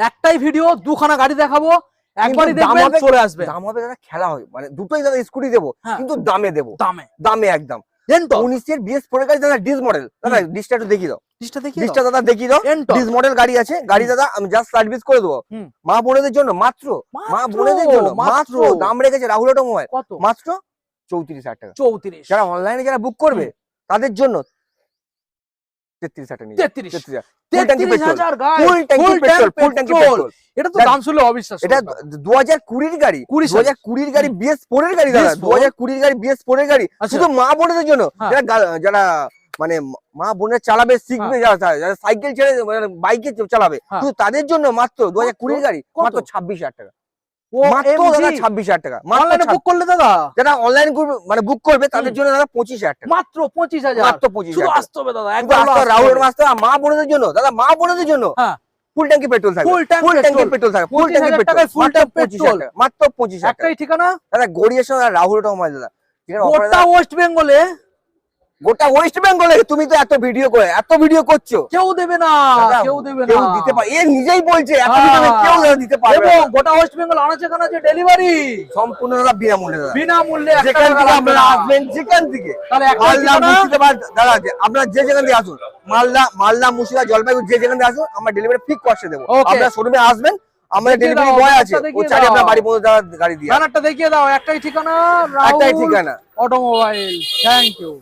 একটাই ভিডিও দুখানা গাড়ি দেখাবো, একবারই দেখবেন চলে আসবে। দাম হবে দাদা, খেলা হয় মানে দুটোই দাদা স্কুটি দেবো, কিন্তু দামে দেবো, দামে একদম। 19 এর BS4 গাড়ি দাদা, ডিস মডেল। দাদা ডিসটা একটু দেখিয়ে দাও, ডিসটা দাদা দেখিয়ে দাও। ডিস মডেল গাড়ি আছে, গাড়ি দাদা আমি জাস্ট সার্ভিস করে দেবো। মা বোনেদের জন্য মাত্র, মা বোনেদের জন্য মাত্র দাম রেখেছে রাহুল অটোমোবাইল, মাত্র 34,000 টাকা। 34। যারা অনলাইনে যারা বুক করবে তাদের জন্য 33,000 টাকা নিয়ে 33,000 এটা তো দাম শুনলে অবিশ্বাস্য। এটা 2020 এর গাড়ি, 2020 এর গাড়ি, BS4 এর গাড়ি দাদা, 2020 এর গাড়ি, BS4 এর গাড়ি, শুধু মা বোনেদের জন্য। যারা মানে মা বোনের চালাবে, শিখবে, যারা সাইকেল ছেড়ে বাইকে চালাবে, শুধু তাদের জন্য মাত্র 2020 এর গাড়ি, মাত্র 26,000 টাকা। মাত্র দাদা 26,000 টাকা। অনলাইনে বুক করলে দাদা, যারা অনলাইন মানে বুক করবে তাদের জন্য দাদা 25,000 টাকা, মাত্র 25,000, মাত্র 25,000 শুধু আসতে হবে দাদা, একবার রাহুল মাস্টার। মা বোনেদের জন্য দাদা, মা বোনেদের জন্য ফুল ট্যাঙ্কি পেট্রোল থাকবে, ফুল ট্যাঙ্কি পেট্রোল থাকবে, ফুল ট্যাঙ্কি পেট্রোল, ফুল ট্যাঙ্কি পেট্রোল, মাত্র 25,000 টাকা। একটাই ঠিকানা দাদা গড়িয়ার সঙ্গে রাহুল অটোমোবাইল দাদা, গোটা ওয়েস্ট বেঙ্গলে, গোটা ওয়েস্ট বেঙ্গলে। তুমি তো এত ভিডিও করছো, কেউ দেবে না, কেউ দেবে না, কেউ দিতে পারে, এ নিজেই বলছে এত কেউ দিতে পারবে না। এবং গোটা ওয়েস্ট বেঙ্গল আনাচে কানাচে ডেলিভারি সম্পূর্ণ দাদা বিনামূল্যে, দাদা বিনামূল্যে। যেখান থেকে আপনারা আসবেন, যেখান থেকে মালদা, মুর্শিদাবাদ, দাদা আপনারা যে যেখান থেকে আসুন, মালদা, মুর্শিদাবাদ, জলপাইগুড়ি, যে যেখান থেকে আসুন, আমরা ডেলিভারি ফিক্স কস্টে দেবো। আপনারা শোরুমে আসবেন, আমাদের ডেলিভারি বয় আছে, ও চাইলে আপনার বাড়ি পর্যন্ত গাড়ি দিয়ে। ব্যানারটা দেখিয়ে দাও, একটাই ঠিকানা, একটাই ঠিকানা অটোমোবাইল। Thank you.